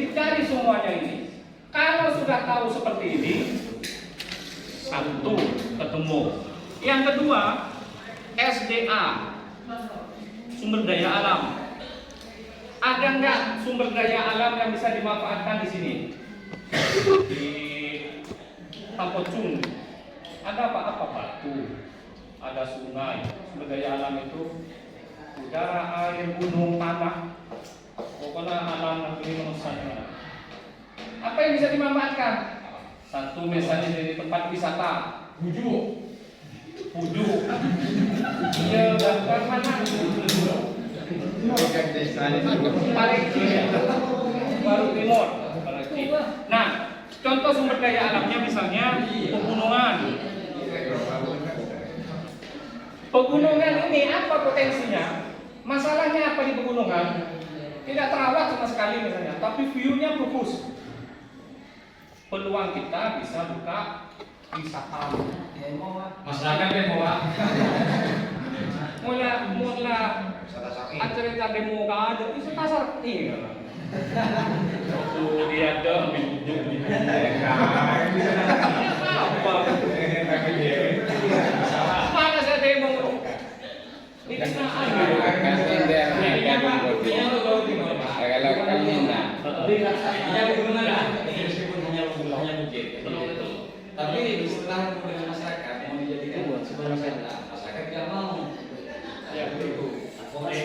dicari semuanya ini. Kalau sudah tahu seperti ini, satu ketemu. Yang kedua, SDA, sumber daya alam. Ada nggak sumber daya alam yang bisa dimanfaatkan di sini? Di Tampocung ada apa batu, ada sungai. Sumber daya alam itu udara, air, gunung, tanah. Pokoknya alam negeri manusia. Apa yang bisa dimanfaatkan? Satu misalnya dari tempat wisata, Puju. Iya, bahkan mana? Parigi, Baru Timur. Nah, contoh sumber daya alamnya misalnya pegunungan. Pegunungan ini apa potensinya? Masalahnya apa di pegunungan? Tidak terawat sama sekali misalnya, tapi view-nya bagus. Peluang kita bisa buka wisata. Masyarakat demo Mula acara demo ada itu pasar iya. Waktu dia ada ambil mana saya demo ini tapi setelah kemudian masyarakat mau dijadikan sebuah masyarakat tidak mau. Ya begitu. Nah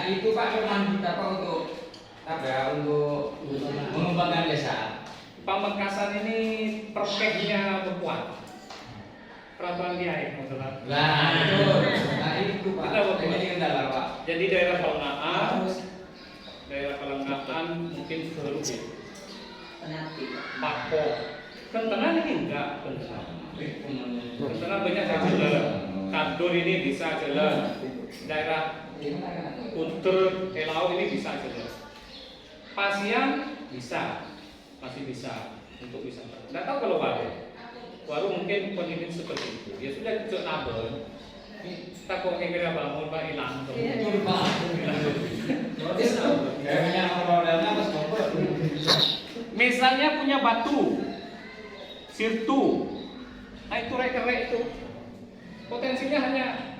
itu Pak Firman kita Pak untuk mengembangkan desa. Pamekasan ini perpeknya berkuat. Peraturan dia kebetulan. Nah itu Pak. Ini kendala Pak. Jadi daerah Pelanggaan mungkin seluruh Pako. Kentengan ini enggak Kentengan banyak yang jalan. Kantor ini bisa jalan. Daerah Unter, Elau ini bisa jalan. Pasian bisa, masih bisa untuk wisata. Nggak tahu kalau Waru mungkin kondisi seperti itu. Ya sudah cocok nabel. Tak kok kira bangun Pak hilang. Misalnya punya batu, sirtu, nah itu rek-rek itu potensinya hanya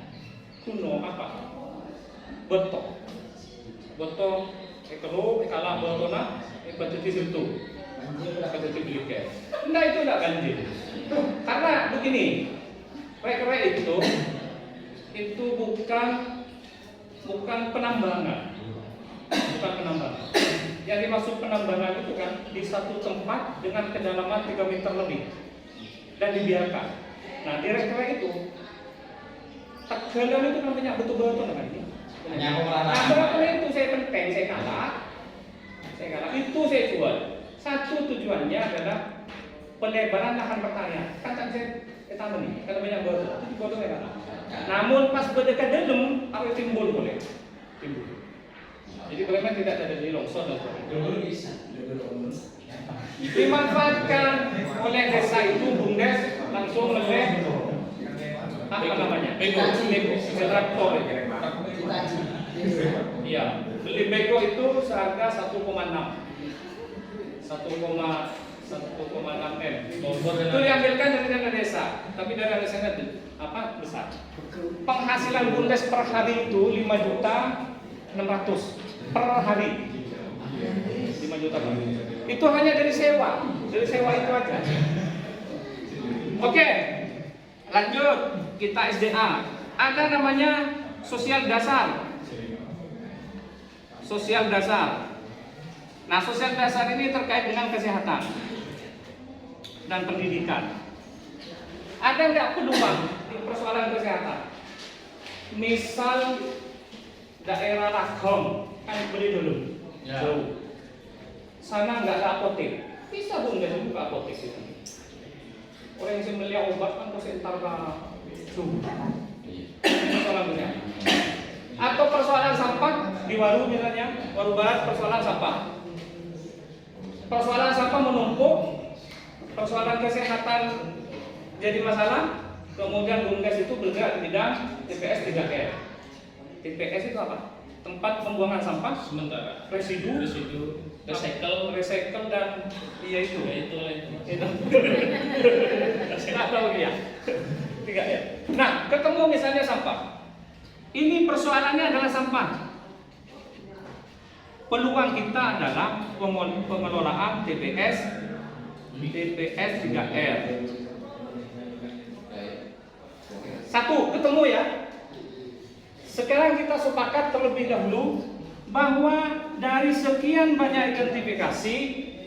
kuno apa? Beto, ekelo, kalah botona, batu sirtu, batu tibliker. Nah itu tidak ganjil. Karena begini, rek-rek itu bukan penambangan. Yang dimaksud penambangan itu kan di satu tempat dengan kedalaman 3 meter lebih dan dibiarkan. Nah di rek-rek itu tegalan itu namanya betul-betul namanya ini. Nah berapa itu saya penteng, saya kalah, itu saya jual. Satu tujuannya adalah pelebaran lahan pertanian. Kan saya tahu nih, kalau banyak botol, itu botol saya kalah. Namun pas berdekat dalam, apa timbul boleh? Timbul. Jadi bagaimana tidak ada di longsor dan bisa. dimanfaatkan oleh desa itu bumdes langsung oleh apa namanya? Bego traktor. Iya, beli bego itu seharga 1,6 M. Itu diambilkan dari dana desa, tapi dana desanya apa besar. Penghasilan bumdes per hari itu 5.600.000 per hari. 5 juta per hari. Itu hanya dari sewa itu aja. Oke, lanjut kita SDA. Ada namanya sosial dasar. Nah, sosial dasar ini terkait dengan kesehatan dan pendidikan. Ada nggak peluang di persoalan kesehatan? Misal daerah Ragam kan beli dulu, jauh. Sana nggak ada apotek, bisa nggak buka apotek itu. Orang yang sembelih obat kan harus entar ke persoalan kesehatan. Atau persoalan sampah di Waru misalnya, Waru Barat persoalan sampah. Persoalan sampah menumpuk, persoalan kesehatan jadi masalah. Kemudian bumdes itu bergerak di bidang TPS 3R. TPS itu apa? tempat pembuangan sampah, Sementara residu, recycle dan iya itu. itu Nggak tahu dia. Tiga ya. Nah, ketemu misalnya sampah. Ini persoalannya adalah sampah. Peluang kita adalah pengelolaan TPS 3R. Satu, ketemu ya. Sekarang kita sepakat terlebih dahulu bahwa dari sekian banyak identifikasi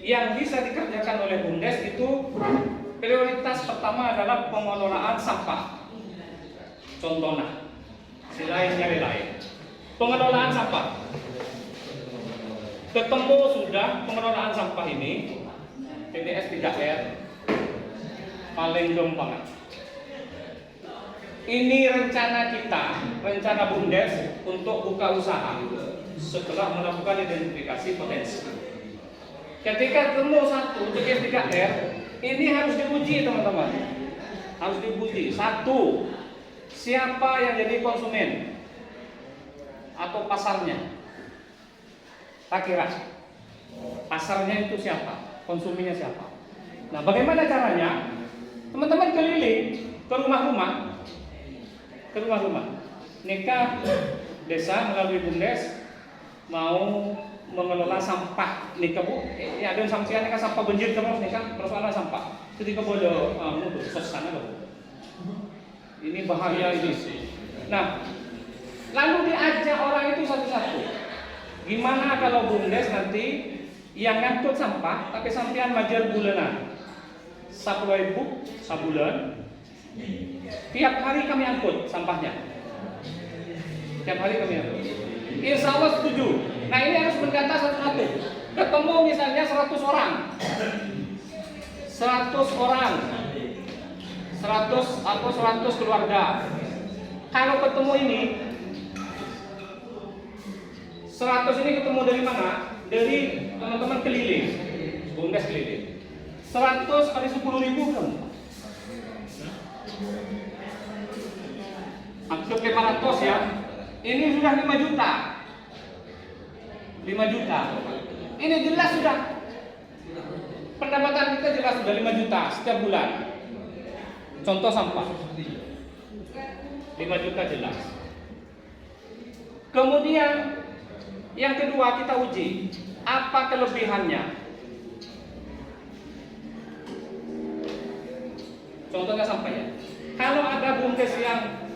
yang bisa dikerjakan oleh BUMDes itu prioritas pertama adalah pengelolaan sampah. Contohnya, selain nyari lain, pengelolaan sampah. Ketemu sudah pengelolaan sampah ini, TPS 3R paling gampang. Ini rencana kita, rencana BUMDes untuk buka usaha setelah melakukan identifikasi potensi. Ketika ketemu satu TPS 3R, ini harus diuji teman-teman. Harus diuji. Satu, siapa yang jadi konsumen atau pasarnya? Tak kira pasarnya itu siapa? Konsumennya siapa? Nah, bagaimana caranya? Teman-teman keliling ke rumah-rumah. Nikah desa melalui BUMDes mau mengelola sampah. Nikah bu, ya ada yang sampean nikah sampah banjir terus nikah persoalan sampah. Ketika bodoh, sana loh. Ini bahaya ini. Nah, lalu diajak orang itu satu-satu. Gimana kalau BUMDes nanti yang ngangkut sampah, tapi sampean majar bulanan, 10.000 sebulan. Tiap hari kami angkut sampahnya. Tiap hari kami angkut. Insya Allah setuju. Nah ini harus mendata satu-satu. Ketemu misalnya 100 orang. 100 orang. 100 atau 100 keluarga. Kalau ketemu ini 100 ini ketemu dari mana? Dari teman-teman keliling. BUMDes keliling. 100 kali 10.000 kan? Anggap 500 ya. Ini sudah 5 juta. 5 juta. Ini jelas sudah. Pendapatan kita jelas sudah 5 juta setiap bulan. Contoh sampah. 5 juta jelas. Kemudian yang kedua kita uji apa kelebihannya. Contohnya sampah ya. Kalau ada BUMDes yang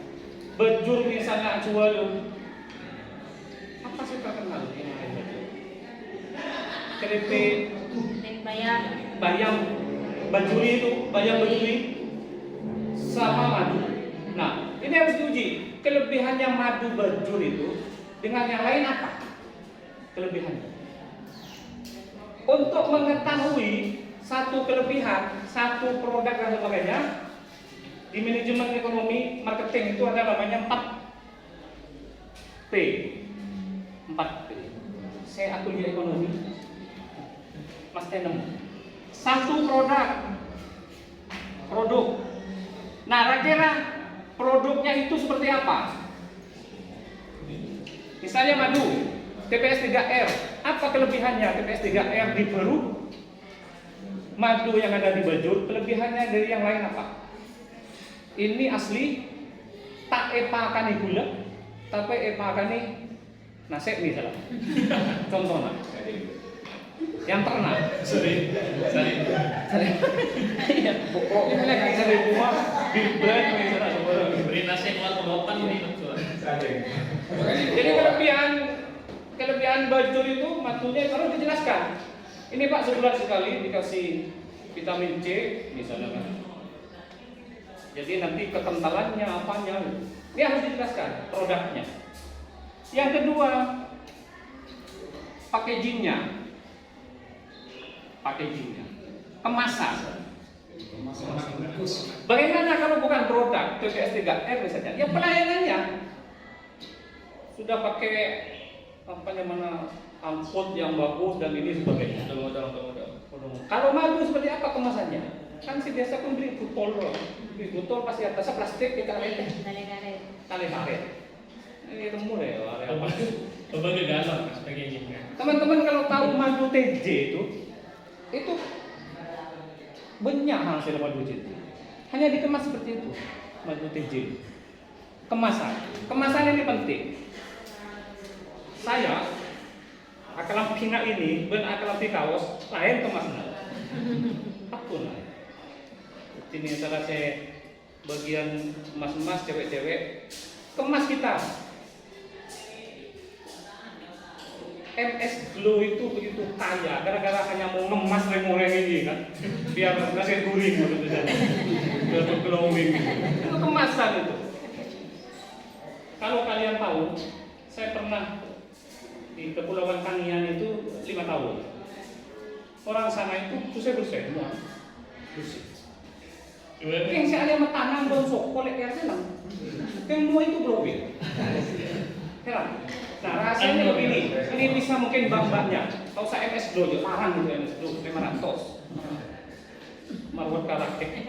bejur misalnya jual, apa sih terkenal yang lain bejur? Keripik, bayam bajuri itu, bayam bajuri sama madu. Nah, ini harus diuji. Kelebihannya madu bajur itu dengan yang lain apa? Kelebihannya. Untuk mengetahui satu kelebihan, satu produk dan sebagainya, di manajemen ekonomi marketing itu ada namanya 4P. 4P. Saya kuliah ekonomi. Mas Enem. Satu produk. Nah, kira-kira produknya itu seperti apa? Misalnya madu, TPS 3R. Apa kelebihannya TPS 3R di Peru? Madu yang ada di Bajur, kelebihannya dari yang lain apa? Ini asli tak epakan gula, tapi epakan nasib misalnya. Contohnya, yang ternak. Sorry. Iya, pokoknya lagi sering rumah di brand misalnya. Beri nasi keluar kelopan ini. Jadi kelebihan Bajur itu madunya harus dijelaskan. Ini Pak sebulan sekali dikasih vitamin C misalnya kan. Jadi nanti kekentalannya apanya, ini harus dijelaskan produknya. Yang kedua, packagingnya, kemasan. Bagaimana kalau bukan produk TPS 3R misalnya? Ya pelayanannya sudah pakai apa namanya angkut yang bagus dan ini sebagainya. Kalau madu seperti apa kemasannya? Kan si biasa pun beli botol pasti atasnya plastik kita tali karet. Ini temu deh area apa? Berbagai galon sebagainya. Teman-teman kalau tahu madu TJ itu banyak hasil madu TJ. Hanya dikemas seperti itu madu TJ. Kemasan ini penting. Saya akalan pina ini, akalan kaos lain kemasnya. Apun lah. Ini salah saya bagian emas-emas cewek-cewek kemas kita. MS Glow itu begitu kaya gara-gara hanya mau ngemas remoreng ini kan, biar nasi gurih gitu saja, biar glowing gitu. Itu kemasan itu. Kalau kalian tahu, saya pernah di Kepulauan Kangian itu 5 tahun. Orang sana itu bersih semua, bersih. Yang saya lihat tanam bonsok kolek yang senang, semua itu glowing. Heran. Nah rahasianya begini, ini bisa mungkin bang-bangnya. Kalau saya MS Glow, ya parang gitu MS Glow, 500. Marwat karakter.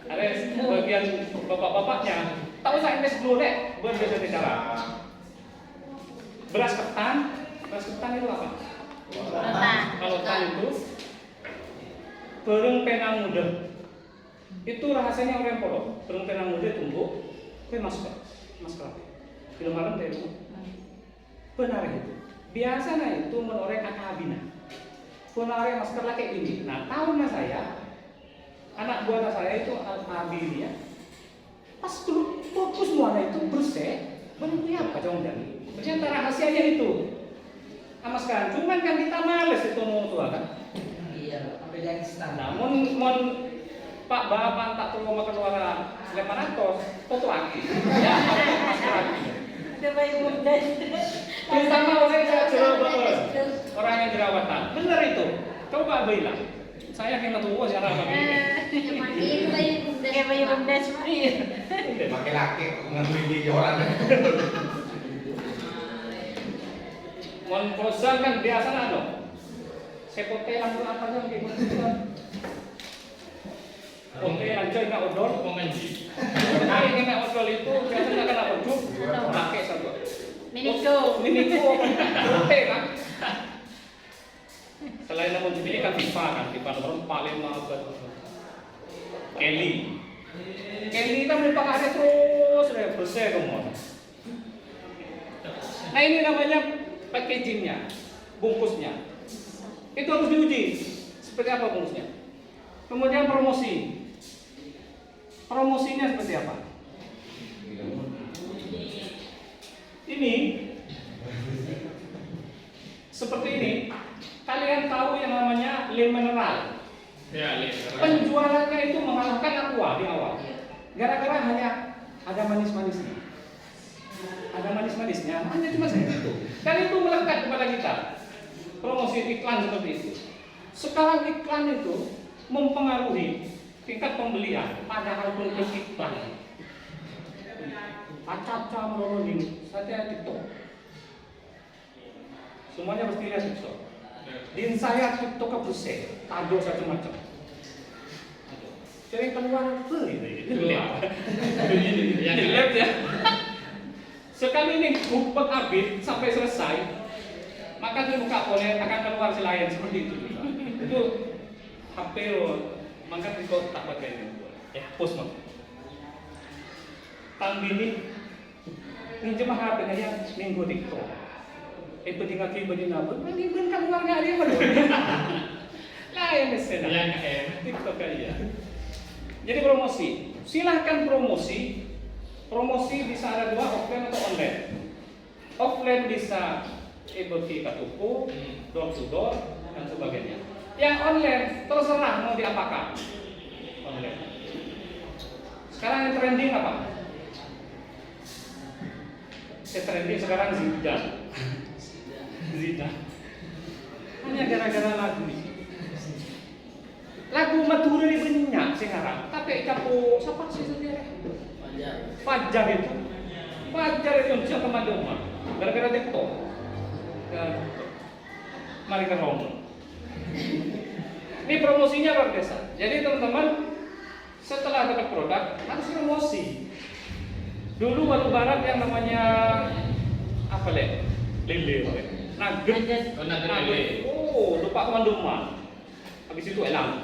Ada bagian bapak-bapaknya, tahu saya MS Glow deh, buat biasa bicara. Beras ketan itu apa? Kalau ketan itu bereng penang muda. Itu rahasianya orang polok. Bereng penang muda tumbuh, masker. Film malam itu benar itu. Biasanya itu menoreh akabina. Menoreh masker lah kayak gini. Nah tahunnya saya, anak buah saya itu akabini ya. Pas dulu fokus semuanya itu bersih, benar apa jangan jadi. Ternyata rahasianya itu. Sama sekarang, cuman kan kita males itu mau tua kan. Iya, sampai jadi standar. Namun Pak Bapak tak perlu makan suara 500, foto lagi. Ya, masker lagi. Terutama orang yang orang yang jerawatan, benar itu. Coba bilang, saya kena tua sekarang begini. Pakai laki ngambil di orang. Mon kosan kan biasa nano. Sepotelan itu apa sih gitu. Oke, lanjut nak odol, Mengaji. nah ini nak odol itu biasanya kan apa tuh? Pakai satu. Miniko, oke kan? Selain nama jenis kan pipa nomor 4, 5, Kelly kan dipakai terus, bersih semua. Nah ini namanya packagingnya, bungkusnya. Itu harus diuji. Seperti apa bungkusnya? Kemudian promosinya seperti apa? Ini seperti ini. Kalian tahu yang namanya Le Mineral. Ya, Penjualannya itu mengalahkan Aqua di awal. Gara-gara hanya ada manis-manisnya. Hanya cuma segitu. Dan itu melekat kepada kita. Promosi iklan seperti itu. Sekarang iklan itu mempengaruhi tingkat pembelian, padahal pun iklan. Acaca menolong saya TikTok. Semuanya pasti lihat TikTok. Din saya TikTok bersih, kado macam-macam. Jadi keluar beli, lihat ya. Sekali ini bukber habis sampai selesai, maka dibuka oleh akan keluar selain seperti itu. Itu HP maka di tak pakai ini. Hapus mah. Tang bini minjem HP kaya minggu TikTok. Itu tinggal beli nabut, ini pun keluar nggak ada mana. Lain mesin. TikTok kaya. Jadi promosi, silahkan promosi. Promosi bisa ada dua, offline atau online. Offline bisa pergi ke toko, door to door dan sebagainya. Yang online terserah mau diapakan. Online. Sekarang yang trending apa? Yang trending sekarang Zidane. Hanya gara-gara lagu ini. Lagu Madura ini banyak sekarang. Tapi capo siapa sih sendiri? Fajar itu siapa teman-teman? Gara-gara TikTok. Mari ke Romo. Ini promosinya luar biasa. Jadi teman-teman, setelah dapat produk harus promosi. Dulu baru barat yang namanya lek lele. Nugget. Oh, nugget lele. Oh, lupa teman-teman. Habis itu elang.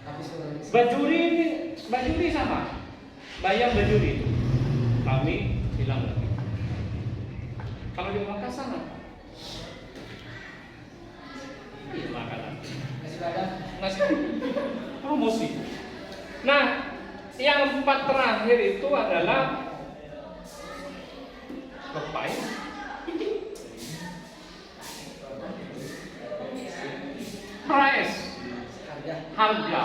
Habis orang Bajuri sama. Bayam bajuri. Kami hilang lagi. Kalau di Makassar apa? Iya, makanan. nasi padang. Nasi promosi. Nah, yang 4 terakhir itu adalah kepai, price, harga.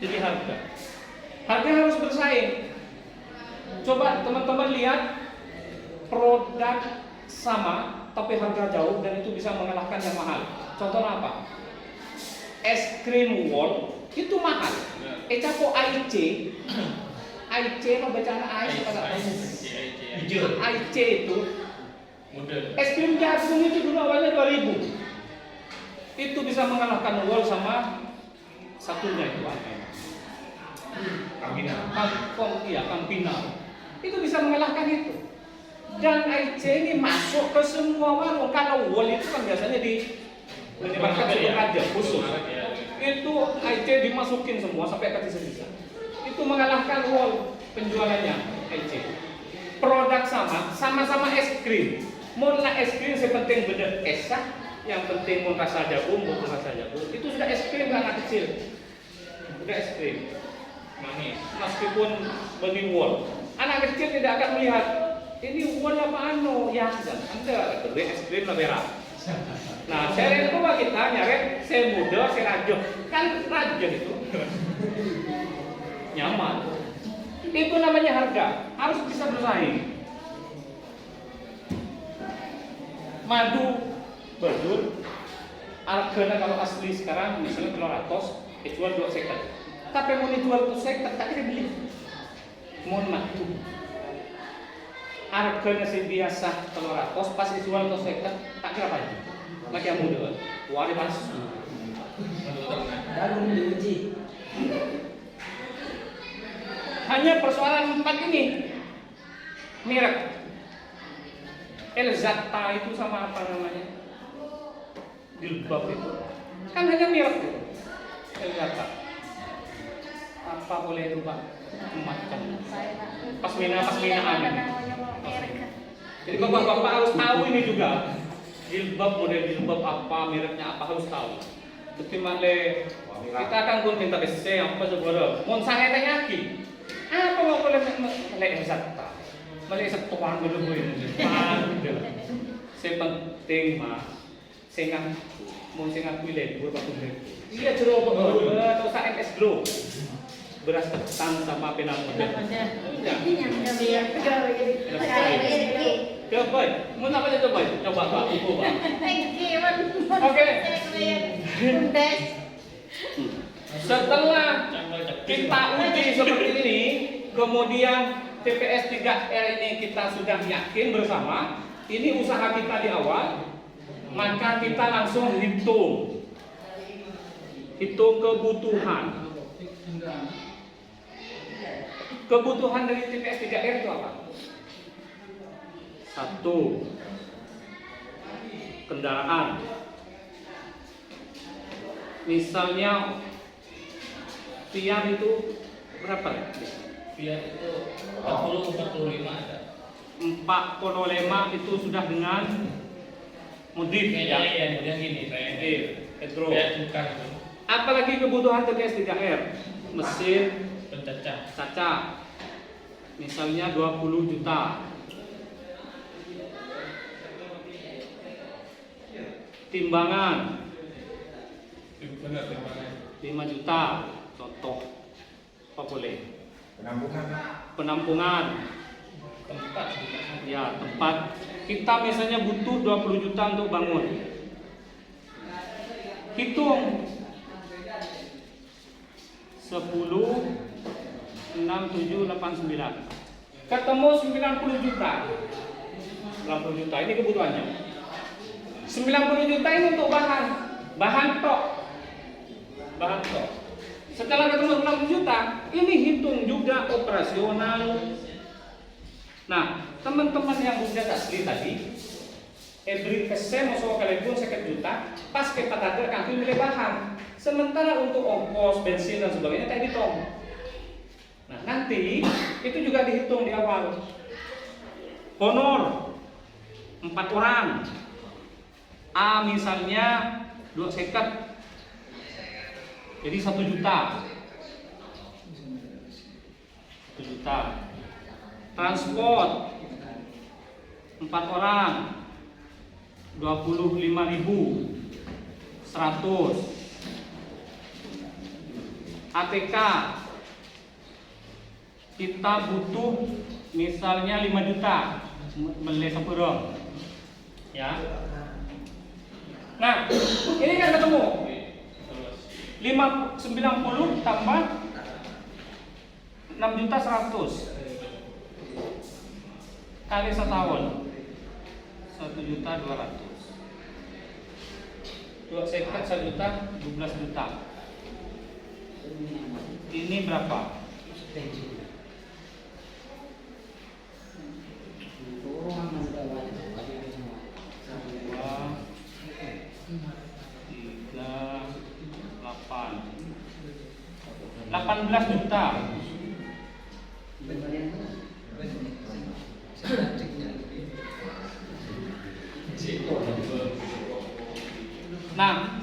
Jadi harga harus bersaing. Coba teman-teman lihat produk sama tapi harga jauh dan itu bisa mengalahkan yang mahal. Contohnya apa? Es krim Wall itu mahal. Capo AIC lo bacaan AIC apa? AIC itu Model. es krim jagung itu dulu awalnya 2.000. Itu bisa mengalahkan Wall sama satunya itu apa? Campina. Itu bisa mengalahkan itu. Dan AIC ini masuk ke semua warung. Kalau Wall itu kan biasanya di minimarket aja khusus. Itu AIC dimasukin semua sampai ke sisa. Itu mengalahkan Wall penjualannya AIC. Produk sama-sama es krim. Mau es krim sepenting bener esah, yang penting mau rasa jagung, itu sudah es krim anak kecil. Sudah es krim. Manis. Meskipun beli Wall, anak kecil tidak akan melihat ini Wall apa ya Anda beli es krim lah merah. Nah, seret itu kita nyari saya muda, saya rajo. Kan rajo itu nyaman. Itu namanya harga, harus bisa bersaing. Madu bejur, harganya kalau asli sekarang misalnya telur atos, jual 2 seket. Tapi mau dijual 2 seket, tak kira beli. Mohon madu. Harganya sih biasa telur atos, pas dijual 2 seket, tak kira apa. Lagi yang muda, wari pas. Dalam diuji. Hanya persoalan 4 ini. Merek. Elzata itu sama apa namanya? Jilbab itu. Kan hanya merek itu. Elzata. Apa boleh lupa? Macam. Pasmina-pasminaan ini. Jadi bapak-bapak harus tahu ini juga. Jilbab, model jilbab apa, mereknya apa harus tahu. Ketimale kita akan pun minta besi apa sebenarnya. Mon saya tanya ki. Apa mau boleh melek Elzata? Melek setuan dulu ini. Saya penting mah. Saya mau saya pilih buat aku beli. Iya jeruk atau saya MS Glow. Beras ketan sama penang muda. Coba, mau apa aja coba? Coba Pak, coba. Oke. Setelah kita uji seperti ini, kemudian TPS 3R ini kita sudah yakin bersama, ini usaha kita di awal, maka kita langsung hitung kebutuhan. Kebutuhan dari TPS 3R itu apa? 1. Kendaraan. Misalnya Fiat itu berapa ya? Fiat itu 40-45 ada. 45 itu sudah dengan modif ya. Iya, yang gini, Petro. Fiat bukan itu. Apalagi kebutuhan TPS 3R? Mesin Pencacah. Misalnya 20 juta. Timbangan 5 juta. Contoh apa boleh? Penampungan. Tempat. Ya, tempat. Kita misalnya butuh 20 juta untuk bangun. Hitung 10, 6, 7, 8, 9. Ketemu 90 juta. 90 juta ini kebutuhannya. 90 juta ini untuk bahan tok. Setelah ketemu 60 juta, ini hitung juga operasional, Nah, teman-teman yang bunda asli tadi, every pesen masuk kalipun 1 juta, pas kita ada kaki milih bahan. Sementara untuk ongkos, bensin dan sebagainya tadi dihitung. Nah, nanti itu juga dihitung di awal. Honor 4 orang. A misalnya 2 seket. Jadi 1 juta. 1 juta. Transport 4 orang 25.000 100. ATK kita butuh misalnya 5 juta beli sepuluh ya. Nah, ini kan ketemu 90 tambah 6 juta 100 kali setahun 1 juta 200. 2 seket 1 juta 12 juta. Ini berapa? 18 juta. Nah,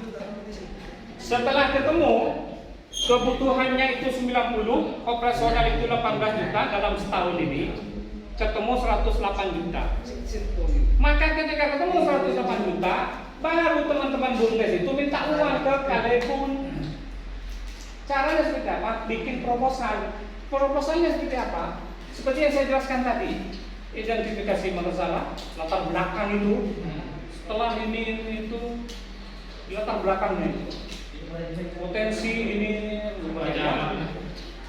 setelah ketemu kebutuhannya itu 90, operasional itu 18 juta dalam setahun ini, ketemu 108 juta. Maka ketika ketemu 108 juta, baru teman-teman BUMDes itu minta uang ke Kalipun. Caranya seperti apa? Bikin proposal. Proposalnya seperti apa? Seperti yang saya jelaskan tadi. Identifikasi masalah, latar belakang itu. Setelah ini itu latar belakangnya. Potensi ini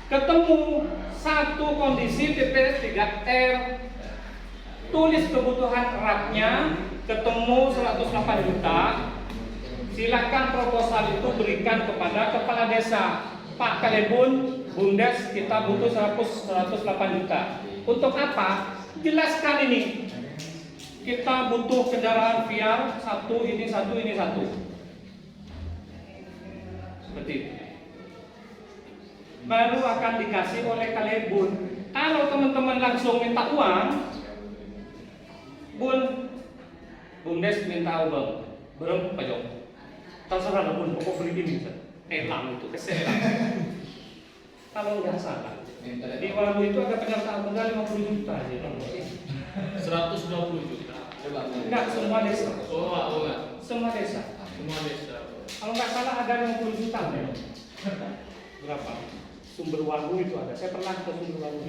ketemu satu kondisi TPS 3R, tulis kebutuhan eratnya, ketemu 108 juta. Silakan proposal itu berikan kepada kepala desa. Pak Kalipun, BUMDes kita butuh 108 juta. Untuk apa? Jelaskan ini. Kita butuh kendaraan VR satu, ini satu, ini satu. Seperti itu. Baru akan dikasih oleh Kalipun. Kalau teman-teman langsung minta uang, BUMDes minta uang, berapa Pak Jok? Terserah pun pokok beli gini, elang itu keselang. Kalau nggak salah, di Walu itu ada penyertaan modal 50 juta aja. 120 juta. Enggak semua desa. Oh, enggak. Semua desa. Semua desa. Kalau nggak salah ada 50 juta ya. Berapa? Sumber Walu itu ada. Saya pernah ke Sumber Walu.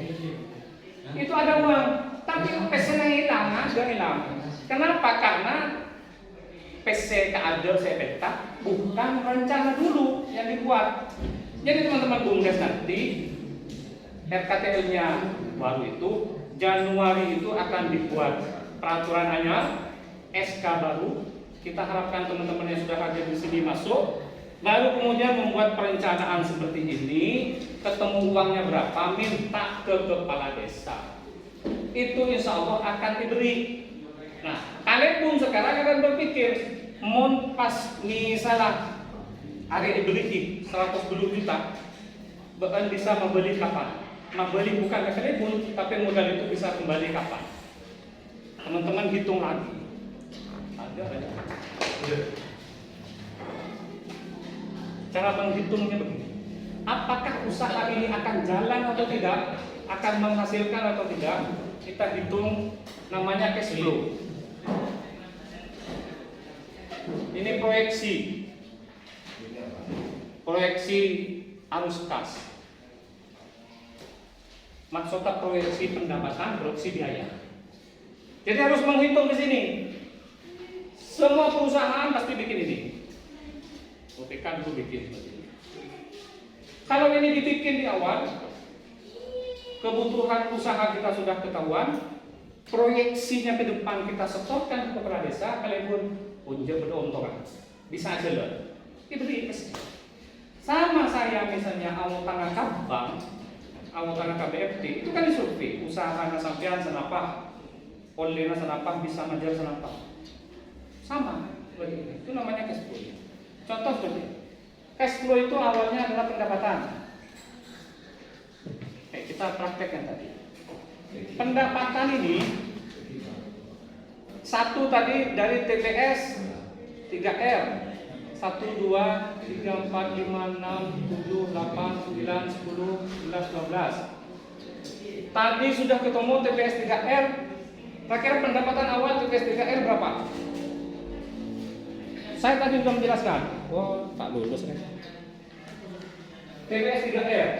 Itu ada uang, tapi pesennya hilang, agak hilang. Kenapa? Karena PC keadil saya peta bukan rencana dulu yang dibuat. Jadi teman-teman BUMDes nanti RKTL-nya baru itu Januari itu akan dibuat peraturan anyar, SK baru. Kita harapkan teman-teman yang sudah hadir di sini masuk. Baru kemudian membuat perencanaan seperti ini, ketemu uangnya berapa, minta ke kepala desa. Itu insya Allah akan diberi. Nah, Kalipun sekarang akan berpikir, mon pas misalnya hari dibeli 110 juta, bahkan bisa membeli kapan? Membeli bukan ke Kalipun, tapi modal itu bisa kembali kapan? Teman-teman hitung lagi. Ada. Cara menghitungnya begini. Apakah usaha ini akan jalan atau tidak? Akan menghasilkan atau tidak? Kita hitung namanya cash flow. Ini proyeksi arus kas. Maksudnya proyeksi pendapatan, proyeksi biaya. Jadi harus menghitung di sini. Semua perusahaan pasti bikin ini. OPK dulu bikin. Kalau ini dibikin di awal, kebutuhan usaha kita sudah ketahuan, proyeksinya ke depan kita setorkan ke kepala desa, Kalipun punja beruntung bisa jalan. Itu investasi. Sama saya misalnya awal tangan kabang, awalnya KBFT itu kan disurvei usaha karena sampean senapa olehna senapa bisa ngajar senapa sama begini. Itu namanya cash flow. Contoh seperti cash flow itu awalnya adalah pendapatan. Kita praktekkan tadi. Pendapatan ini satu tadi dari TPS 3R 1, 2, 3, 4, 5, 6, 7, 8, 9, 10, 11, 12. Tadi sudah ketemu TPS 3R. Kira-kira pendapatan awal TPS 3R berapa? Saya tadi sudah menjelaskan. Oh, tak lulus nih. TPS 3R.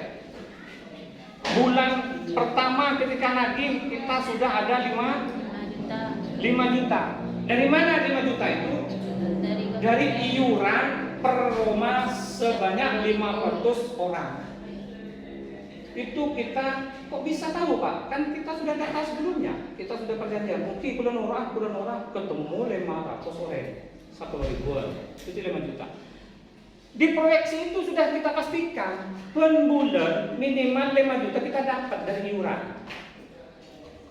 Bulan pertama ketika nagih kita sudah ada 5 juta. Dari mana 5 juta itu? Dari iuran per rumah sebanyak 500 orang. Itu kita kok bisa tahu Pak? Kan kita sudah data sebelumnya. Kita sudah perjanjian. Mungkin bulan orang ketemu 500 orang. 1 ribuan. Itu 5 juta. Di proyeksi itu sudah kita pastikan per bulan minimal 5 juta kita dapat dari iuran.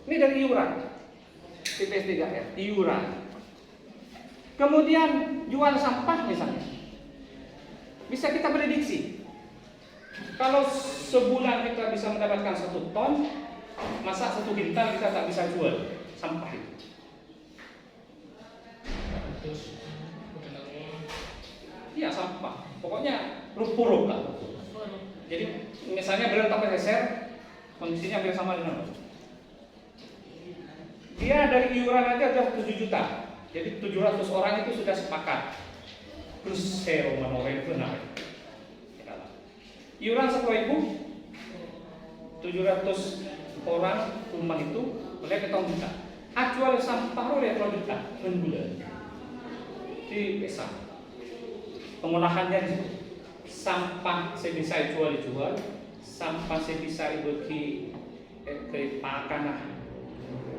Ini dari iuran. TPS 3R, iuran. Kemudian jual sampah misalnya. Bisa kita prediksi. Kalau sebulan kita bisa mendapatkan 1 ton, masa 1 kintal kita tak bisa jual sampah itu? Iya sampah. Pokoknya rup-rup lah. Jadi misalnya berantak PSR, kondisinya hampir sama dengan dia dari iuran aja sudah 7 juta. Jadi 700 orang itu sudah sepakat. Plus zero manoreng benar. Iuran 10.000, 700 orang rumah itu oleh ketong juta. Acual sampah oleh 2 juta per bulan. Di pesa. Pengolahannya di situ. Sampah saya bisa dijual, sampah saya bisa dibagi ke pakan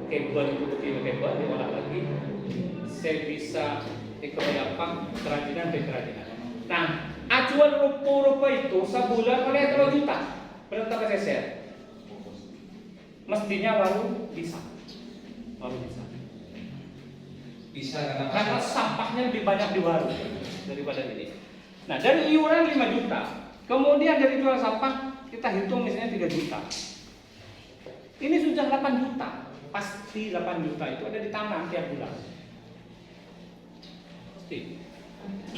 kabel itu kabel diolah lagi. Saya bisa dikembali apa kerajinan. Nah, acuan rupa-rupa itu sebulan oleh 2 juta berapa PSR? Mestinya baru bisa. Bisa karena sampahnya lebih banyak di warung daripada ini. Nah, dari iuran 5 juta. Kemudian dari jual sampah kita hitung misalnya 3 juta. Ini sudah 8 juta. Pasti 8 juta itu ada di tangan tiap bulan. Pasti.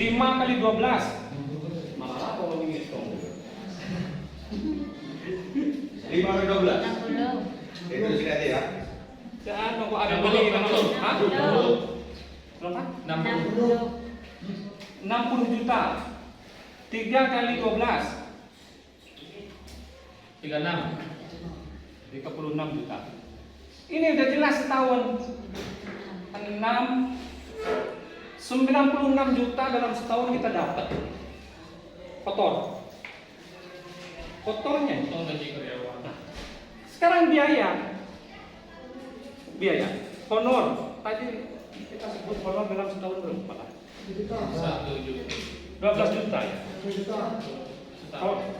5 kali 12. Malah kalau menghitung. 5 kali 12. 60. Itu sini aja ya. Jangan nunggu ada beli hah? Berapa? 60 juta. 3 kali 12. 36 juta. Ini udah jelas setahun. 96 juta dalam setahun kita dapat. Kotornya. Untung gaji karyawan. Nah, sekarang biaya. Honor. Tadi kita sebut honor dalam setahun berapa? 1 juta. 12 juta ya.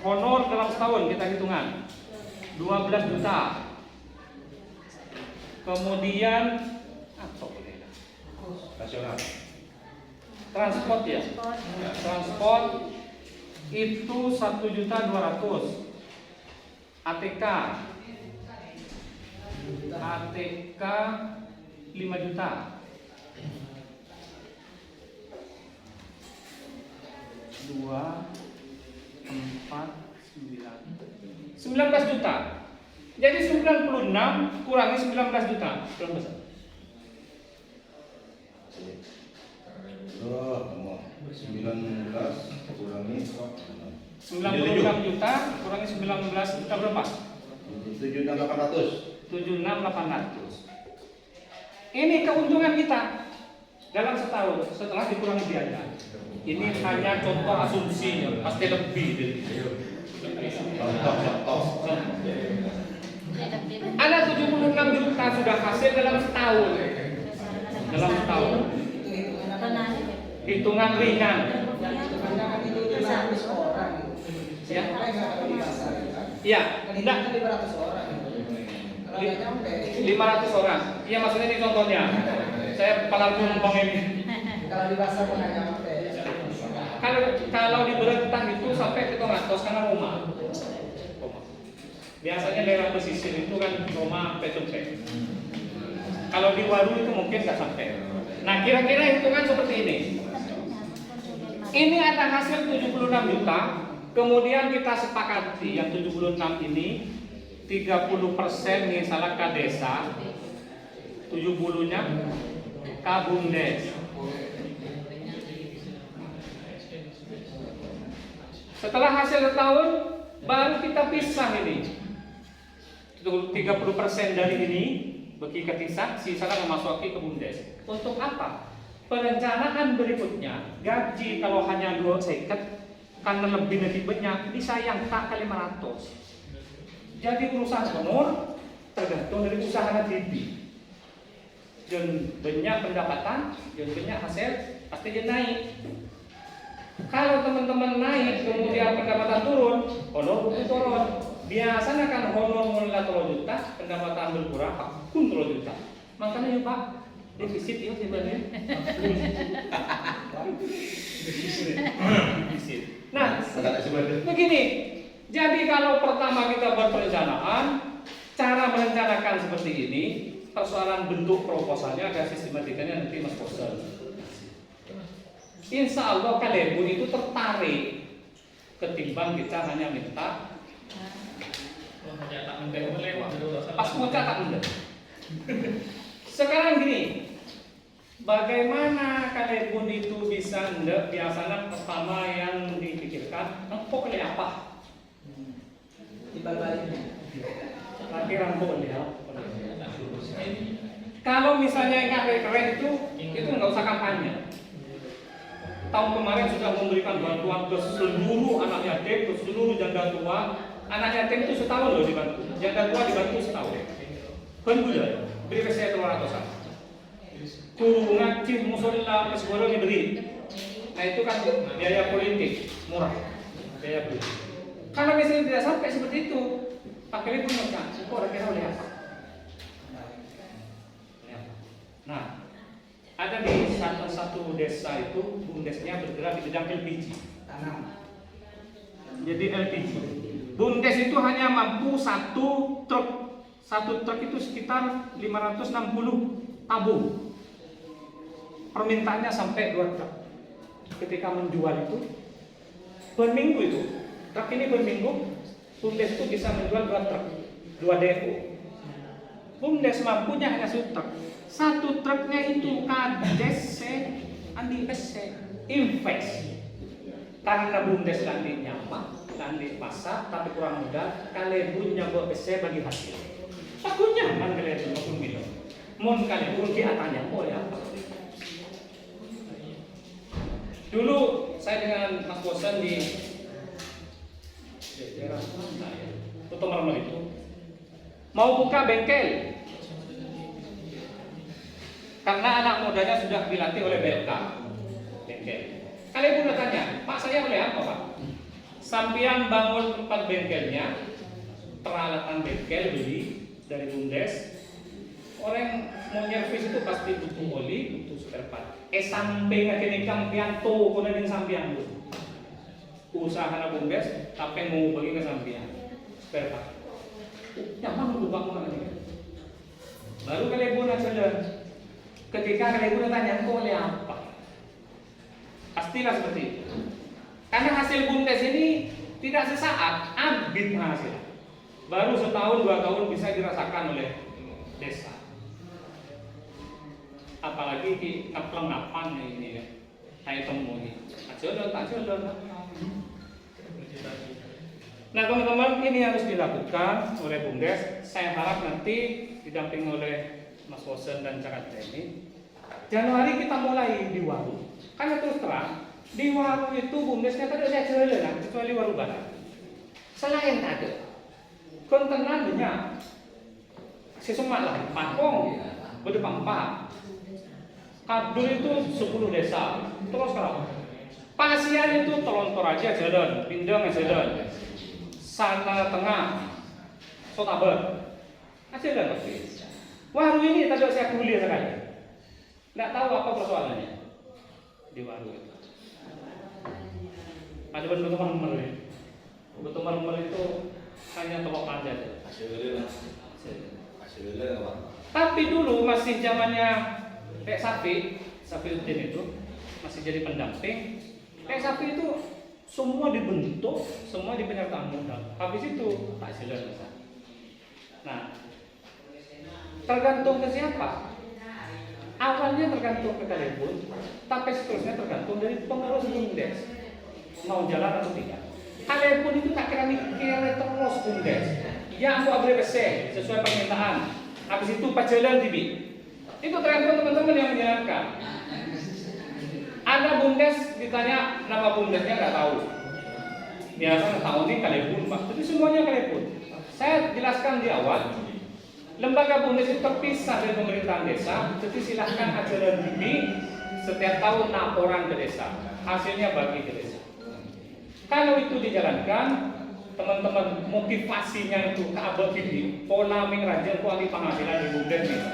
Honor dalam setahun kita hitungan 12 juta. Kemudian apa boleh? Nasional. Transport ya. Transport itu 1.200.000. ATK 5 juta. Dua, 4, 9, 19 juta. Jadi 96 kurangi 19 juta. Berapa besar? Oh, 19 kurangi 96 juta kurangi 19 juta berapa? 7.800. 76.800. Ini keuntungan kita dalam setahun setelah dikurangi biaya. Ini hanya contoh asumsi, pasti lebih dari itu. Contoh. Ada 76 juta sudah hasil dalam setahun. Hitungan ringan. Ya. Ya. Pendidikan 500 orang. Kalau nggak nyampe. 500 orang. Iya maksudnya ini contohnya. Saya pengalaman numpang ini. Kalau di pasar pun nggak nyampe. Kalau di Berentang itu sampai kita ngatos karena rumah. Biasanya daerah pesisir itu kan rumah sampai. Kalau di Waru itu mungkin nggak sampai. Nah kira-kira hitungan seperti ini. Ini ada hasil 76 juta. Kemudian kita sepakati yang 76 ini 30% misalnya ke desa, 70-nya ke BUMDes. Setelah hasil setahun baru kita pisah ini. 30% dari ini bagi ketisah, sisanya memasuki ke BUMDes. Untuk apa? Perencanaan berikutnya, gaji kalau hanya 2 seket karena lebih nanti banyak bisa yang tak kali 500. Jadi urusan honor tergantung dari usaha nanti. Dan banyak pendapatan, dan banyak hasil pasti dia naik. Kalau teman-teman naik kemudian pendapatan turun, honor pun turun. Biasanya kan honor mulai 3 juta, pendapatan berkurang pun 3 juta. Makanya ya Pak, defisit ya sebenarnya. Defisit. Nah, begini. Jadi kalau pertama kita buat perencanaan, cara merencanakan seperti ini, persoalan bentuk proposalnya ada sistematikanya nanti Mas Bosen. Insya Allah kalian itu tertarik ketimbang kita hanya minta pas mau catat enggak. Sekarang gini, bagaimana kalian itu bisa enggak? Biasanya pertama yang dipikirkan, engkau kali apa? Timbal baliknya. Lagi rangkul ya. Kalau misalnya yang keren itu nggak usah kampanye. Tahun kemarin sudah memberikan bantuan ke seluruh anak yatim, ke seluruh janda tua. Anak yatim itu setahun loh dibantu, janda tua dibantu setahun. Pengguna beri saya 200-an. Turu ngaji musola sekolah diberi. Nah itu kan biaya politik murah, biaya politik. Kalau misalnya tidak sampai seperti itu, pakai pun nggak. Kok kira oleh apa? Nah, ada di satu desa itu BUMDesnya bergerak di bidang LPG. Tanam. Jadi LPG. BUMDes itu hanya mampu satu truk. Satu truk itu sekitar 560 tabung. Permintaannya sampai 2 truk. Ketika menjual itu per minggu itu, truk ini per minggu BUMDes itu bisa menjual 2 truk, 2 depo. BUMDes mampunya hanya 1 truk. Satu truknya itu kades andi invest. Karena BUMDes nanti nyaman, nanti pasar tapi kurang modal, kalian punya buat PC bagi hasil. Aku nyaman kalian pun minum. Mon kalian pun kiatannya boleh apa? Dulu saya dengan Mas Bosen di daerah Putu Marmer itu mau buka bengkel. Karena anak mudanya sudah dilatih oleh BLK bengkel. Kalian pun tanya, Pak saya oleh apa Pak? Sampian bangun tempat bengkelnya, peralatan bengkel beli dari BUMDes. Orang mau nyervis itu pasti butuh oli, butuh spare part. Samping akhirnya kampian to kuna din sampian dulu. Usaha na BUMDes, tapi mau bagi ke sampian spare part. Nyaman lupa mana ini. Baru kalian pun jalan. Ketika kalian pun tanya, kau oleh apa? Pastilah seperti itu. Karena hasil BUMDes ini tidak sesaat, abid hasil. Baru setahun 2 tahun bisa dirasakan oleh desa. Apalagi di kapan ini ya, saya temui. Tak jodoh. Nah teman-teman, ini harus dilakukan oleh BUMDes. Saya harap nanti didampingi oleh Mas Bosen dan Cak ini. Januari kita mulai di Waru. Karena terus terang di Waru itu BUMDesnya tidak ada jalan kecuali Waru Barat. Selain ada kontenan banyak. Sesumat lah, Pangkong, Bedepang Kabul itu 10 desa. Terus kalau Pasian itu Telon Toraja jalan, Pindang jalan, Sana Tengah, sotaber. Hasilnya pasti. Waru ini tadi saya kuliah sekali. Nggak tahu apa persoalannya di waru itu. Ada bentuk mermer. Bentuk mermer itu hanya telok aja. Hasilnya apa? Tapi dulu masih zamannya Pak Safiuddin itu masih jadi pendamping. Pak Safi itu semua dibentuk, semua di penyertaan modal. Habis itu hasilnya besar. Nah, tergantung ke siapa. Awalnya tergantung ke Kalebun, tapi seterusnya tergantung dari pengurus BUMDes mau jalan atau tidak. Kalebun itu tak kira mikir terus BUMDes. Ya aku agree sesuai permintaan. Habis itu pajalan TV. Itu tergantung teman-teman yang menjalankan. Ada BUMDes ditanya nama BUMDesnya nggak tahu. Biasanya tahu nih Kalebun Pak. Jadi semuanya Kalebun. Saya jelaskan di awal. Lembaga BUMDes itu terpisah dari pemerintahan desa, jadi silahkan ajudan bibi setiap tahun laporan ke desa, hasilnya bagi ke desa. Kalau itu dijalankan, teman-teman motivasinya itu ke abad bibi, pola mengrajin kuali penghasilan di BUMDes bisa.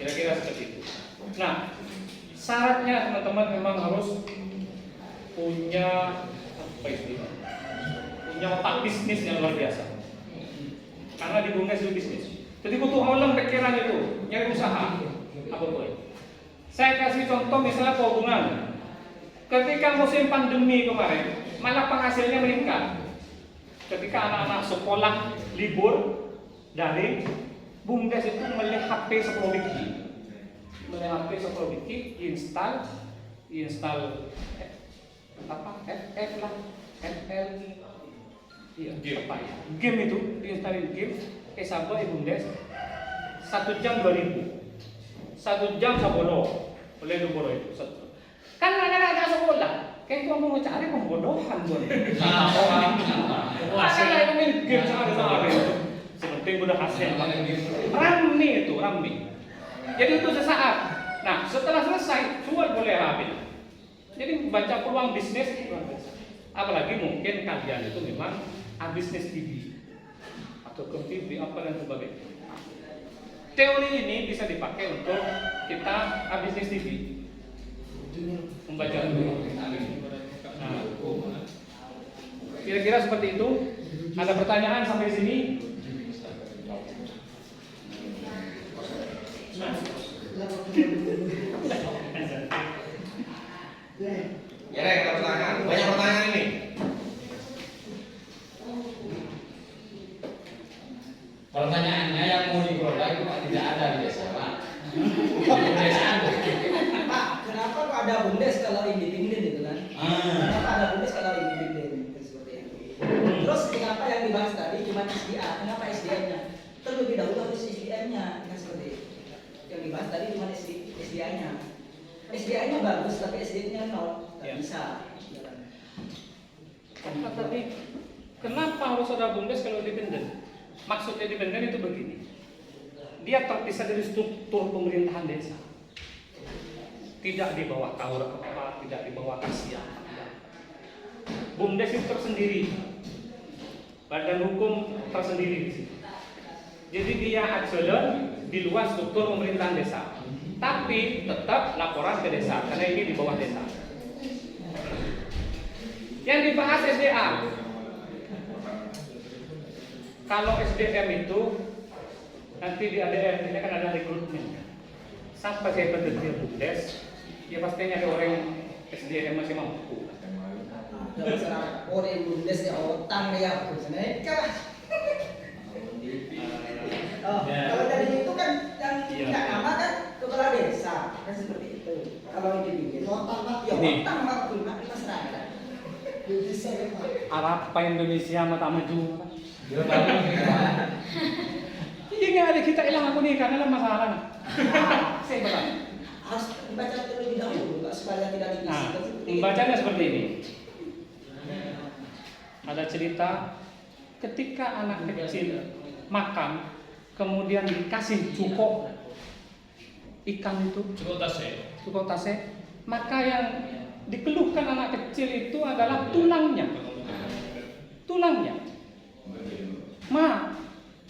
Kira-kira seperti itu. Nah, syaratnya teman-teman memang harus punya apa istilahnya? Punya otak bisnis yang luar biasa. Karena di BUMDes itu bisnis. Jadi butuh orang pikiran itu, nyari usaha. Apa boleh? Saya kasih contoh misalnya kehubungan. Ketika musim pandemi kemarin, malah penghasilnya meningkat. Ketika anak-anak sekolah libur daring, BUMDes itu beli HP 10 biji. Beli HP 10 biji, install apa? FF lah, FL. Iya, game itu diinstalin game, sabar BUMDes 1 jam 2.000, 1 jam sabolo, boleh dulu itu. Kan anak-anak sekolah, kayak kamu mau cari pembodohan buat. Asal itu main game sama itu, seperti udah hasil. Rame itu, rame. Jadi itu sesaat. Nah, setelah selesai, jual boleh habis. Jadi baca peluang bisnis luar biasa. Apalagi mungkin kalian itu memang bisnis TV atau ke TV apa dan sebagainya. Teori ini bisa dipakai untuk kita bisnis TV. Membaca dulu. Nah, kira-kira seperti itu. Ada pertanyaan sampai sini? Ya, ada pertanyaan. Banyak pertanyaan ini. Pertanyaannya yang mau dikelola itu tidak ada di desa, Pak. Di desa ada. Pak, kenapa kok ada BUMDes kalau independen itu kan? Kenapa ada BUMDes kalau independen seperti itu? Terus kenapa yang dibahas tadi cuma SDA? Kenapa SDA-nya? Terlebih dahulu harus SDA-nya, kan seperti itu. Yang dibahas tadi cuma SDA-nya. SDA-nya bagus tapi SDA-nya nol, nggak bisa. Tapi kenapa harus ada BUMDes kalau independen? Maksudnya independen itu begini. Dia terpisah dari struktur pemerintahan desa. Tidak di bawah KUR apa, tidak di bawah KASIA. BUMDes itu tersendiri. Badan hukum tersendiri di situ. Jadi dia ajudan di luar struktur pemerintahan desa. Tapi tetap laporan ke desa karena ini di bawah desa. Yang dibahas SDA. Kalau SDM itu nanti di ADM ini kan ada rekrutmen. Sampai saya penelitian BUMDes, ya pastinya ada orang yang SDM masih mampu. Orang BUMDes ya otang dia, mereka. Kalau dari itu kan yang tidak nama kan kepala desa kan seperti itu. Kalau ini otang mak, ya otang mak guna masyarakat. Bisa ya Pak. Arab Indonesia mata maju. Iya nggak ada kita hilang aku nih karena ada masalah. Saya berat. Harus membaca terlebih dahulu supaya tidak diisi. Nah, membacanya seperti ini. Ada cerita ketika anak kecil makan, kemudian dikasih cuko ikan itu, cuko tase, maka yang dikeluhkan anak kecil itu adalah tulangnya.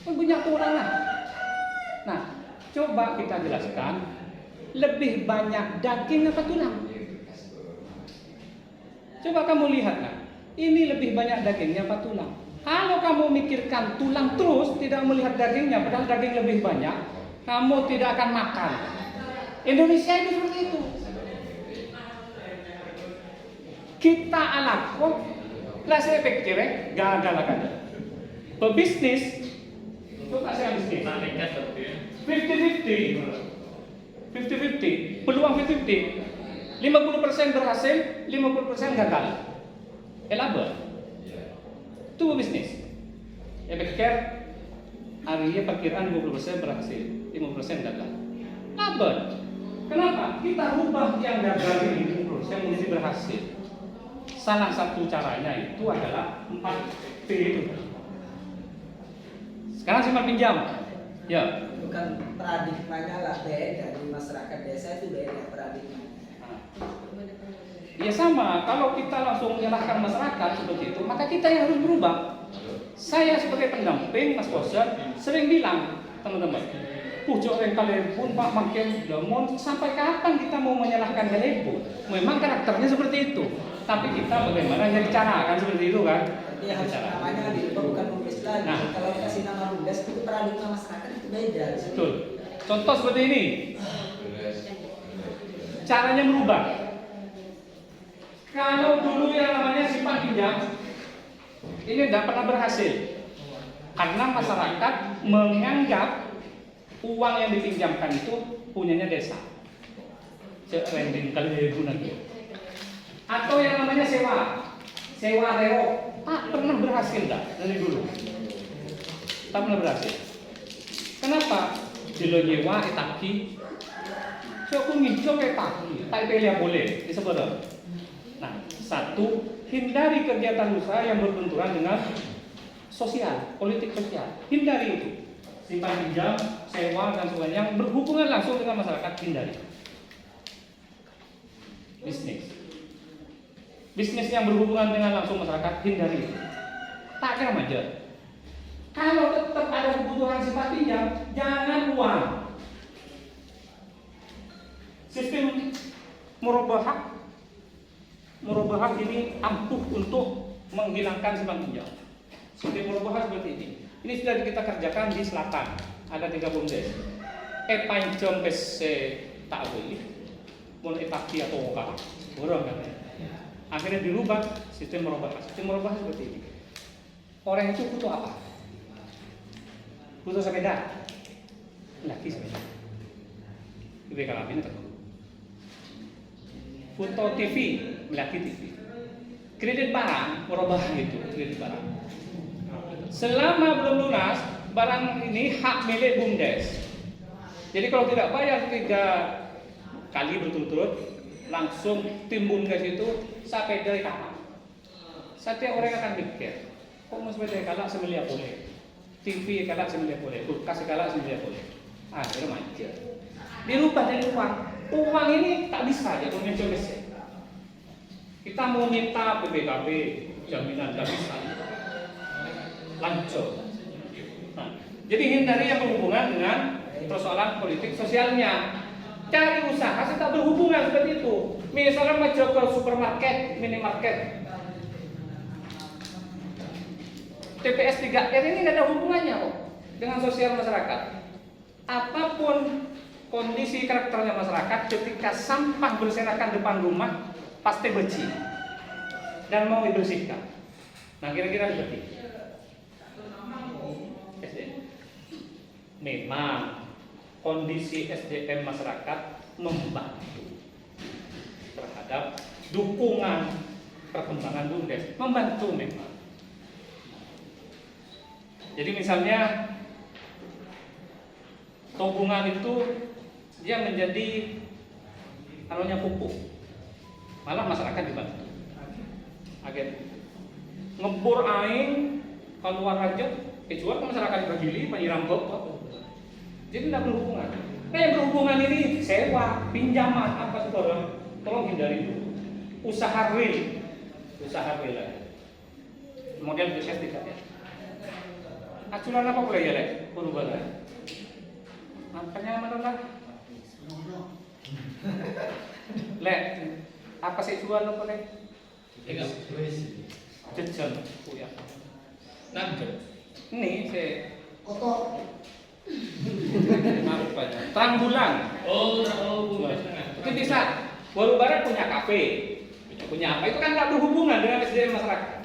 punya orang lah. Nah, coba kita jelaskan, lebih banyak daging apa tulang? Coba kamu lihat lah, ini lebih banyak dagingnya apa tulang? Kalau kamu mikirkan tulang terus, tidak melihat dagingnya, padahal daging lebih banyak, kamu tidak akan makan. Indonesia itu seperti itu. Kita alat kok, lah saya pikir gagal akan. Pebisnis, coba saya bisnis. Naliknya seperti 50-50, peluang 50-50, 50% berhasil, 50% gagal. Elabel, itu bisnis. Ya pikir hari ini perkiraan 50% berhasil, 50% gagal. Label. Kenapa? Kita rubah yang gagal ini 50% menjadi berhasil. Salah satu caranya itu adalah 4P itu. Sekarang simpan pinjam. Ya. Bukan paradigmanya lah beda di masyarakat desa itu beda paradigmanya. Ya sama, kalau kita langsung menyalahkan masyarakat seperti itu, maka kita yang harus berubah. Saya sebagai pendamping Mas Bosen sering bilang, teman-teman, pucuk yang kalian pun Pak makin demon, sampai kapan kita mau menyalahkan Galepo? Memang karakternya seperti itu, tapi kita bagaimana jadi cara kan seperti itu kan? Jadi harus namanya dirubah bukan Bumdes lagi. Nah. Kalau dikasih nama Bumdes itu paradigma masyarakat itu beda. Betul. Contoh seperti ini, caranya merubah. Kalau dulu yang namanya simpan pinjam, ini tidak pernah berhasil, karena masyarakat menganggap uang yang dipinjamkan itu punyanya desa. Rending kali guna gitu. Atau yang namanya sewa reo, tak pernah berhasil dah dari dulu. Tak pernah berhasil. Kenapa? Jelo nyewa etaki, so aku ngincok etaki, tak pilih boleh disebut. Nah, satu, hindari kegiatan usaha yang berbenturan dengan sosial, politik sosial. Hindari itu. Simpan pinjam, sewa dan sebagainya yang berhubungan langsung dengan masyarakat, hindari. Bisnis yang berhubungan dengan langsung masyarakat, hindari. Tak kira aja. Kalau tetap ada kebutuhan simpan pinjam, jangan uang. Sistem merubah hak ini ampuh untuk menghilangkan simpan pinjam. Sistem merubah seperti ini. Ini sudah kita kerjakan di selatan. Ada 3 bumdes. Pancom pese tak boleh. Mau epaki atau oka. Borong katanya. Akhirnya dirubah sistem merubah. Sistem merubah seperti ini. Orang itu butuh apa? Butuh sepeda. Laki sepeda. Itu kami ini foto TV, laki TV. Kredit barang, merubah gitu, kredit barang. Selama belum lunas, barang ini hak milik bumdes. Jadi kalau tidak bayar 3 kali berturut-turut, langsung tim bumdes itu sampai dari kapan? Setiap orang akan mikir, kok mau sepeda kalah semiliar boleh, TV kalah semiliar boleh, kulkas kalah semiliar boleh. Itu manja. Dirubah jadi uang. Uang ini tak bisa ya punya jenis. Kita mau minta BPKB, jaminan tak bisa. Lancur. Nah, jadi hindari yang berhubungan dengan persoalan politik sosialnya. Cari usaha sih tak berhubungan seperti itu. Misalnya maju ke supermarket, minimarket, TPS 3R ini tidak ada hubungannya kok dengan sosial masyarakat. Apapun kondisi karakternya masyarakat, ketika sampah berserakan depan rumah pasti beci dan mau dibersihkan. Nah kira-kira seperti itu. Memang kondisi SDM masyarakat membantu terhadap dukungan perkembangan bumdes, membantu memang. Jadi misalnya tabungan itu dia menjadi anunya pupuk, malah masyarakat dibantu. Agen ngebor aing keluar aja, kecuali masyarakat berdiri menyiram bok. Jadi tidak berhubungan. Nah yang berhubungan ini sewa, pinjaman apa saudara, tolong hindari dulu. Usaha real aja. Model bisnis tidak ya. acuan apa boleh ya, Lek? Perubahan. Makanya mana lah? Lek, apa sih acuan apa, Lek? Tiga. Jajan. Oh ya. Nugget. Ini saya maaf Pak. Terang bulan. Oh, bukan. Itu bisa. Waru Barat punya kafe, punya apa? Itu kan nggak berhubungan dengan SDM masyarakat.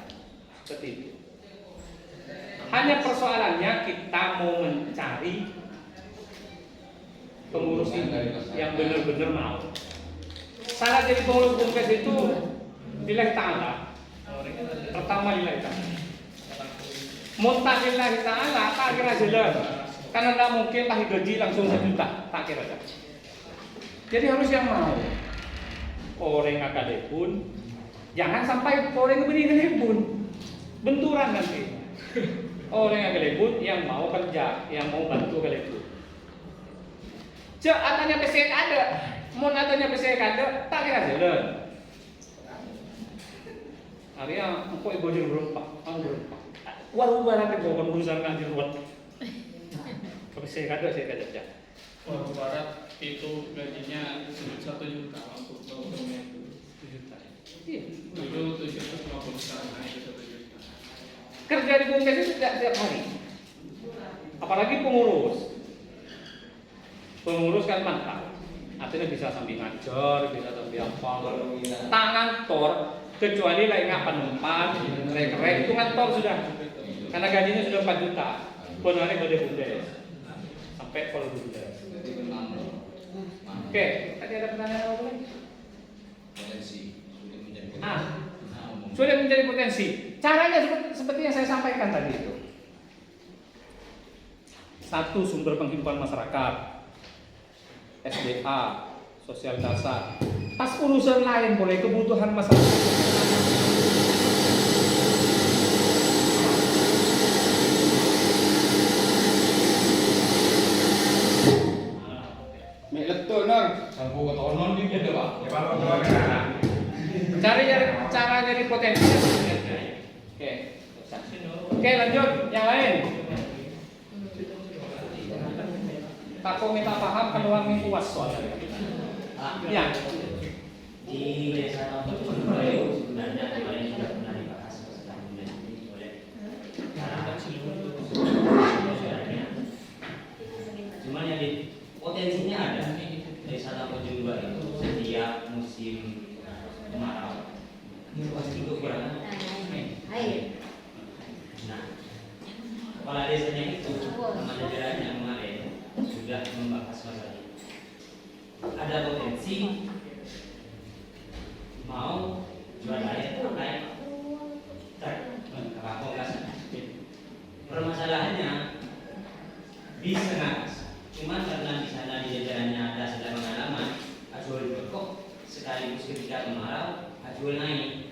Seperti itu. Hanya persoalannya kita mau mencari pengurus yang benar-benar mau. Syarat jadi pengurus BUMDes itu lillahi ta'ala. Pertama lillahi ta'ala. Muntah lillahi ta'ala tak kira jelas. Karena tidak mungkin lah gaji langsung 1 juta, tak kira jelas. Jadi harus yang mau. Orang akademik pun jangan sampai orang begini pun benturan nanti. Orang akademik yang mau kerja, yang mau bantu akademik. Cek atanya PCK ada, mau atanya PCK ada, tak kira jalan. Arya, kok ibu jadi berempat, berempat. Walau barang itu bukan urusan kanji ruwet. PCK ada, saya kerja. Waru Barat itu gajinya 1 juta untuk programnya itu 1 juta. Iya. Dulu 750 sekarang naik ke 1 juta. Kerja di BUMDes itu tidak setiap hari. Apalagi pengurus. Pengurus kan mantap. Artinya bisa sambil ngajar, bisa sambil apa. Tak ngantor, kecuali lagi nggak penumpang, rek-rek itu ngantor sudah. Karena gajinya sudah 4 juta. Penari pada BUMDes. Sampai kalau BUMDes. Oke, tadi ada pertanyaan apa lagi? Sudah menjadi potensi. Caranya seperti yang saya sampaikan tadi itu. 1. Sumber penghidupan masyarakat, SDA, sosial dasar. Pas urusan lain boleh kebutuhan masyarakat. Cara jadi potensi. Oke, lanjut yang lain. Takut minta paham peluang ini puas soalnya. Ya. Di desa Tampung itu sebenarnya kemarin sudah pernah dibahas tentang ini oleh para cuman yang di potensinya ada. Desa Tampung itu setiap musim kemarau pasti kekurangan air. Nah, kepala desanya itu sama jajarannya kemarin sudah membahas masalah ini. Ada potensi mau jual air pakai truk kapal gas. Permasalahannya bisa nggak? Cuman karena di sana di jajarannya ada sudah pengalaman, ajual berkok sekaligus ketika kemarau ajual naik.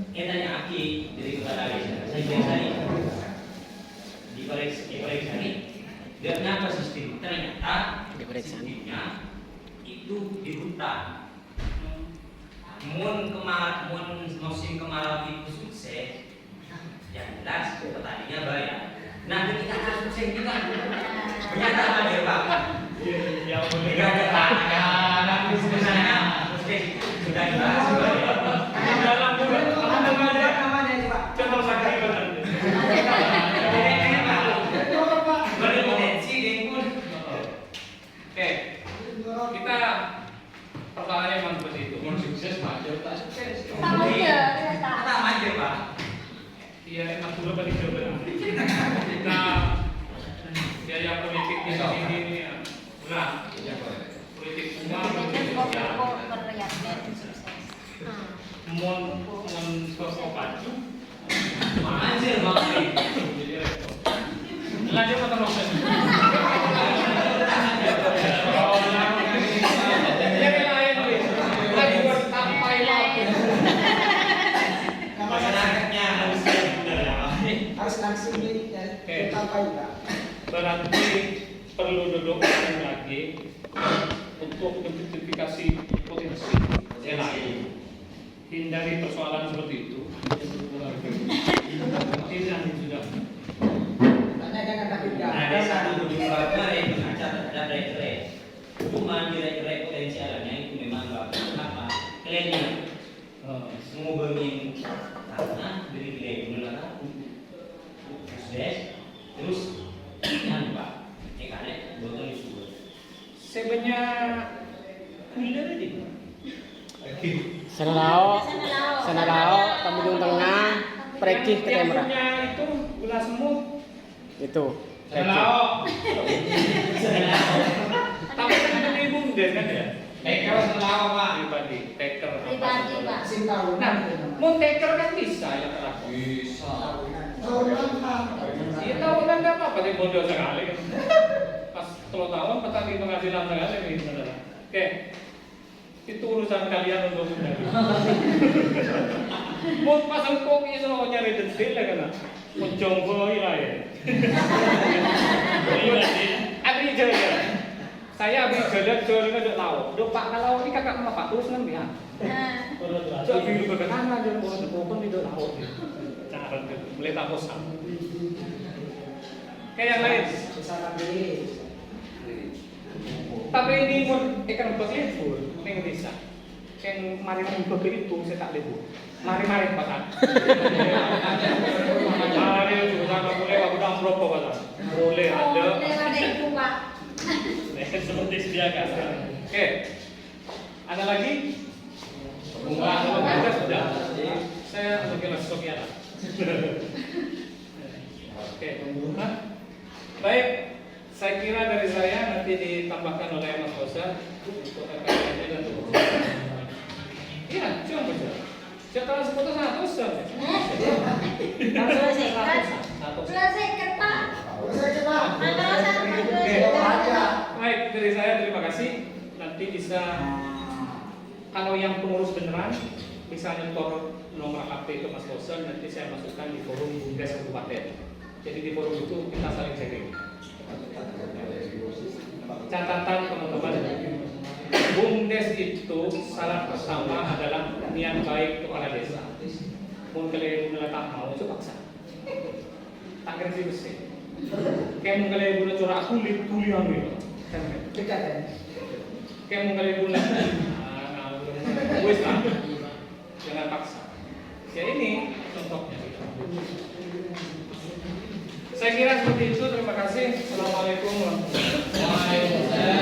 Tanya Aki dari kepala desa, saya bilang di koleksi ini dia kenapa sistem? Ternyata sistemnya itu di hutan. Musim kemarau itu sukses, yang jelas petaninya bayar. Nah ketika harus sukses itu kan ternyata apa dia Pak? Yang ada sukses itu sudah dibahas Dalam bulan namanya itu Pak. contoh saksi benar. berpotensi pun. Oke, kita persoalannya memang seperti itu. Mau sukses maju tak sukses. Tak maju Pak. Iya, enak dulu pada jawaban. Kita biaya politik di sini ini ya. Nah, politik uang, politik sosial. Mon sosok baju. Anjir Bang. Lanjut atau nonton? Yang lain, lagi bertampai lagi. Masyarakatnya harus benar ya Pak. Harus langsung ditampai Pak. Berarti perlu duduk lagi untuk identifikasi potensi yang lain. Hindari persoalan seperti itu. Tidak sudah. jangan takut ya. Nah, ada satu kemarin mengaca terhadap rek-rek. Cuma di rek-rek potensialnya itu memang nggak apa kliennya mau beli tanah beli benar terus yang pak ikannya botol itu sebenarnya kuliah aja. Sana lao, Tanjung Tengah, Prekih ke Yang Temra. punya itu gula semut. Itu. Senelao. Tapi kan ada di BUMDes kan ya. Teker senelawa pak. Pribadi, taker. Pribadi, Pak. Sim tahunan. Nah, mau taker kan bisa ya terakhir. Bisa. Iya tahunan nggak apa-apa, tapi bodoh sekali. Pas 10 tahun petani penghasilan sekali nih saudara. Oke, itu urusan kalian untuk mencari. Mau pasang kopi selalu nyari detail ya kan? Menjongkoi lah ya. Abri jalan. Saya abri jalan jalan ke laut. Do Pak kalau ini kakak sama Pak terus kan ya. Jadi dulu berkenalan jalan bawa tepung di laut. Cara melihat apa sah. Kayak yang lain. Besar lagi. Tapi ini pun ikan berlibur, yang bisa. Yang mari-mari itu saya tak libur. Mari-mari pasang. Mari juga boleh aku dah berapa pasang. Boleh ada. Ada itu, Pak. Seperti sediakan. Oke. Ada lagi? Bunga ada sudah. Saya mungkin langsung ya. Oke. Baik. Saya kira dari saya nanti ditambahkan oleh Mas Rosa untuk RKPD dan tubuh. Iya, cuma baca. Setelah seputar 100 saja. Sudah sekat. Sudah sekat, Pak. Mana saya Baik, dari saya terima kasih. Nanti bisa kalau yang pengurus beneran bisa nyetor nomor HP ke Mas Rosa, nanti saya masukkan di forum BUMDes Kabupaten. Jadi di forum itu kita saling sharing. Catatan teman-teman, BUMDes itu syarat pertama adalah niat baik kepala desa. Mungkin kalian mulai tak mau coba paksa. Tak ngerti mesti. Kayak mungkin kalian mulai corak kuliah gitu. Dekat ya. Kayak mungkin kalian mulai wes lah. Jangan paksa. Ya ini contohnya. Saya kira seperti itu. Terima kasih. Assalamualaikum warahmatullahi wabarakatuh.